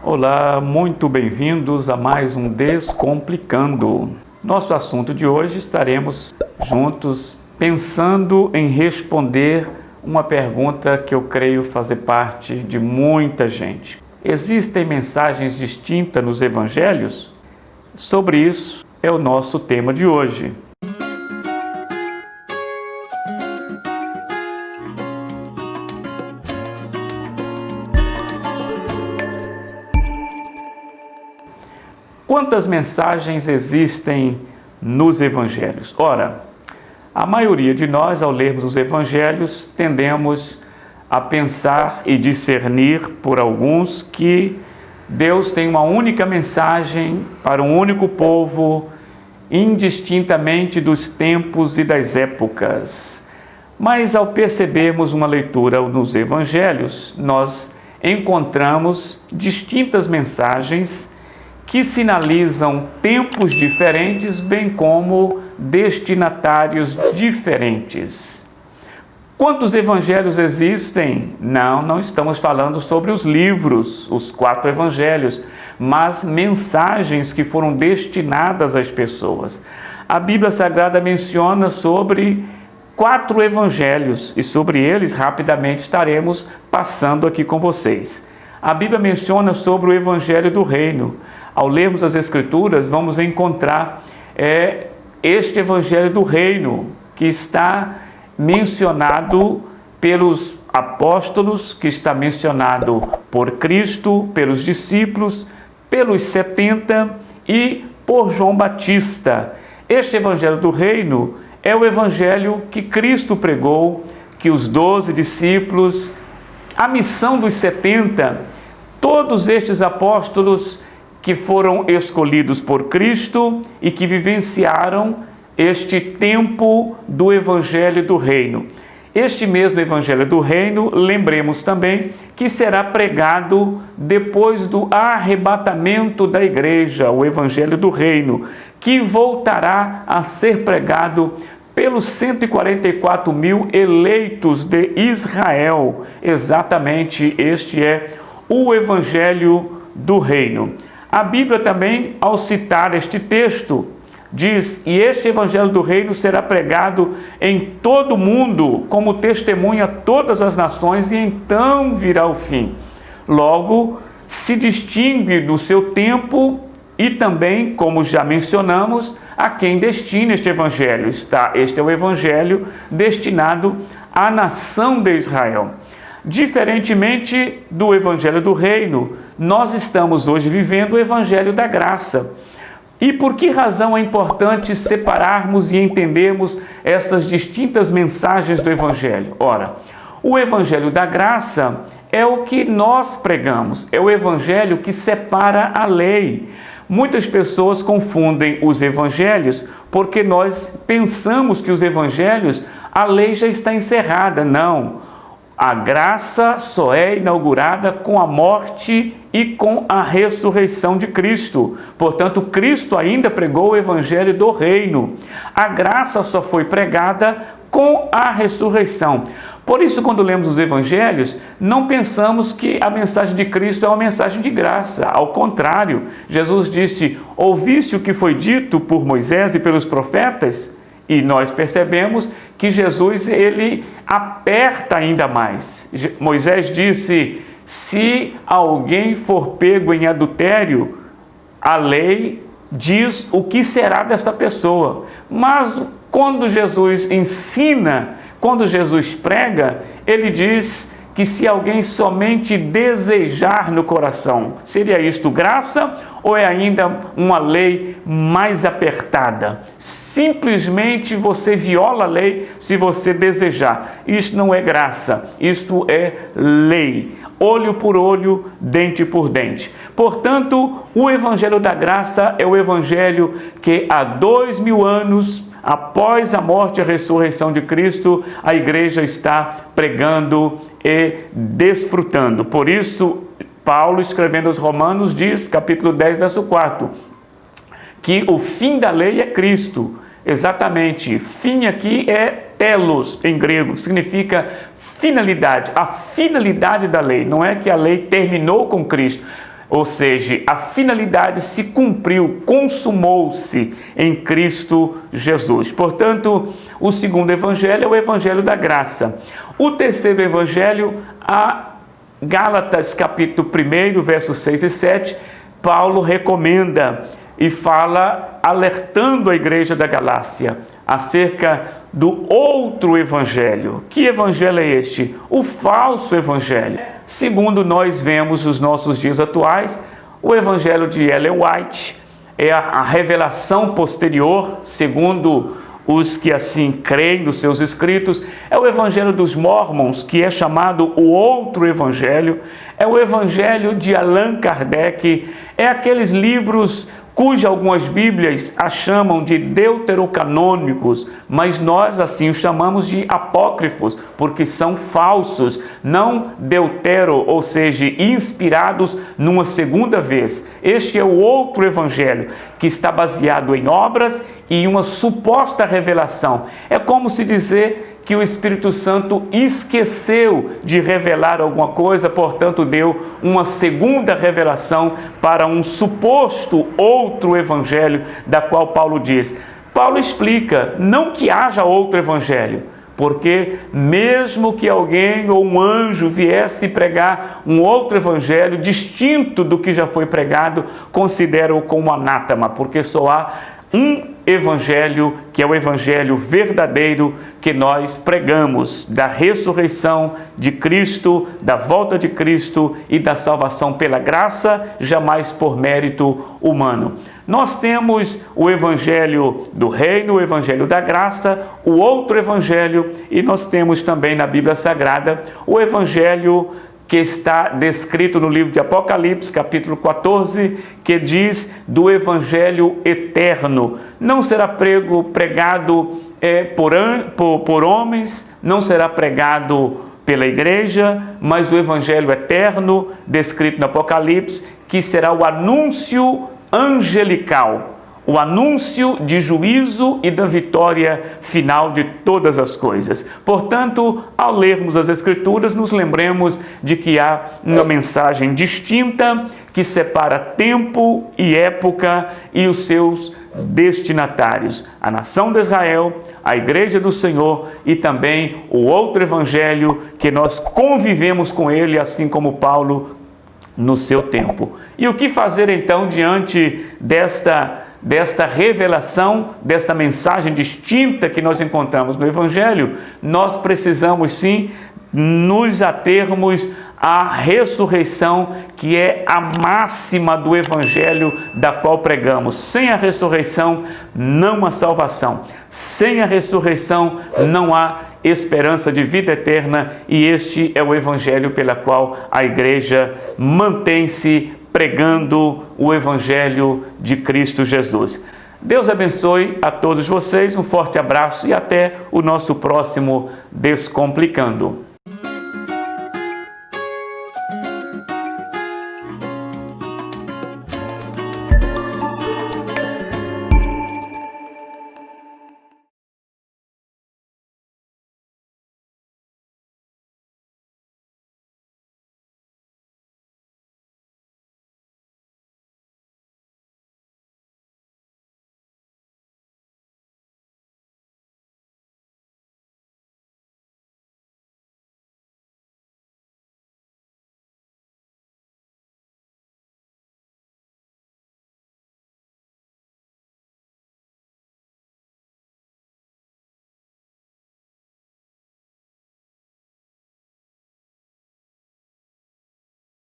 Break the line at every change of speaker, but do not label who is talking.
Olá, muito bem-vindos a mais um Descomplicando. Nosso assunto de hoje estaremos juntos pensando em responder uma pergunta que eu creio fazer parte de muita gente. Existem mensagens distintas nos evangelhos? Sobre isso é o nosso tema de hoje. Quantas mensagens existem nos evangelhos? Ora, a maioria de nós, ao lermos os evangelhos, tendemos a pensar e discernir por alguns que Deus tem uma única mensagem para um único povo, indistintamente dos tempos e das épocas. Mas ao percebermos uma leitura nos evangelhos, nós encontramos distintas mensagens que sinalizam tempos diferentes, bem como destinatários diferentes. Quantos evangelhos existem? Não estamos falando sobre os livros, os 4 evangelhos, mas mensagens que foram destinadas às pessoas. A Bíblia Sagrada menciona sobre 4 evangelhos e sobre eles rapidamente estaremos passando aqui com vocês. A Bíblia menciona sobre o evangelho do reino. Ao lermos as Escrituras, vamos encontrar este evangelho do reino, que está mencionado pelos apóstolos, que está mencionado por Cristo, pelos discípulos, pelos 70 e por João Batista. Este evangelho do reino é o evangelho que Cristo pregou, que os 12 discípulos, a missão dos 70, todos estes apóstolos que foram escolhidos por Cristo e que vivenciaram este tempo do Evangelho do Reino. Este mesmo Evangelho do Reino, lembremos também que será pregado depois do arrebatamento da igreja, o Evangelho do Reino, que voltará a ser pregado pelos 144 mil eleitos de Israel. Exatamente este é o Evangelho do Reino. A Bíblia também, ao citar este texto, diz: e este evangelho do reino será pregado em todo o mundo, como testemunha a todas as nações, e então virá o fim. Logo, se distingue do seu tempo e também, como já mencionamos, a quem destina este evangelho. Este é o evangelho destinado à nação de Israel. Diferentemente do evangelho do reino, nós estamos hoje vivendo o evangelho da graça. E por que razão é importante separarmos e entendermos estas distintas mensagens do evangelho? Ora, o evangelho da graça é o que nós pregamos, é o evangelho que separa a lei. Muitas pessoas confundem os evangelhos porque nós pensamos que os evangelhos, a lei já está encerrada. Não. A graça só é inaugurada com a morte e com a ressurreição de Cristo. Portanto, Cristo ainda pregou o evangelho do reino. A graça só foi pregada com a ressurreição. Por isso, quando lemos os evangelhos, não pensamos que a mensagem de Cristo é uma mensagem de graça. Ao contrário, Jesus disse: ouviste o que foi dito por Moisés e pelos profetas? E nós percebemos que Jesus, ele aperta ainda mais. Moisés disse: se alguém for pego em adultério, a lei diz o que será desta pessoa. Mas quando Jesus ensina, quando Jesus prega, ele diz que se alguém somente desejar no coração, seria isto graça ou é ainda uma lei mais apertada? Simplesmente você viola a lei se você desejar. Isto não é graça, isto é lei. Olho por olho, dente por dente. Portanto, o evangelho da graça é o evangelho que há 2000 anos, após a morte e a ressurreição de Cristo, a igreja está pregando e desfrutando. Por isso, Paulo, escrevendo aos Romanos, diz, capítulo 10, verso 4, que o fim da lei é Cristo. Exatamente, fim aqui é telos em grego, significa finalidade, a finalidade da lei. Não é que a lei terminou com Cristo. ou seja, a finalidade se cumpriu, consumou-se em Cristo Jesus. Portanto, o segundo evangelho é o evangelho da graça. O terceiro evangelho, a Gálatas capítulo 1, versos 6 e 7, Paulo recomenda e fala, alertando a igreja da Galácia acerca do outro evangelho. Que evangelho é este? O falso evangelho. Segundo nós vemos nos nossos dias atuais, o evangelho de Ellen White é a revelação posterior, segundo os que assim creem nos seus escritos, é o evangelho dos Mormons, que é chamado o outro evangelho, é o evangelho de Allan Kardec, é aqueles livros cuja algumas bíblias a chamam de deuterocanônicos, mas nós assim os chamamos de apócrifos, porque são falsos, não deutero, ou seja, inspirados numa segunda vez. Este é o outro evangelho, que está baseado em obras e uma suposta revelação. É como se dizer que o Espírito Santo esqueceu de revelar alguma coisa, portanto deu uma segunda revelação para um suposto outro evangelho, da qual Paulo diz. Paulo explica, não que haja outro evangelho, porque mesmo que alguém ou um anjo viesse pregar um outro evangelho distinto do que já foi pregado, considera-o como anátema, porque só há um evangelho, que é o evangelho verdadeiro que nós pregamos, da ressurreição de Cristo, da volta de Cristo e da salvação pela graça, jamais por mérito humano. Nós temos o evangelho do reino, o evangelho da graça, o outro evangelho, e nós temos também na Bíblia Sagrada o evangelho que está descrito no livro de Apocalipse, capítulo 14, que diz do evangelho eterno. Não será pregado por homens, não será pregado pela igreja, mas o evangelho eterno, descrito no Apocalipse, que será o anúncio angelical, o anúncio de juízo e da vitória final de todas as coisas. Portanto, ao lermos as Escrituras, nos lembremos de que há uma mensagem distinta que separa tempo e época e os seus destinatários, a nação de Israel, a igreja do Senhor e também o outro evangelho que nós convivemos com ele, assim como Paulo no seu tempo. E o que fazer então diante desta revelação, desta mensagem distinta que nós encontramos no Evangelho? Nós precisamos sim nos atermos à ressurreição, que é a máxima do Evangelho da qual pregamos. Sem a ressurreição não há salvação. Sem a ressurreição não há esperança de vida eterna, e este é o Evangelho pela qual a igreja mantém-se pregando o Evangelho de Cristo Jesus. Deus abençoe a todos vocês, um forte abraço e até o nosso próximo Descomplicando.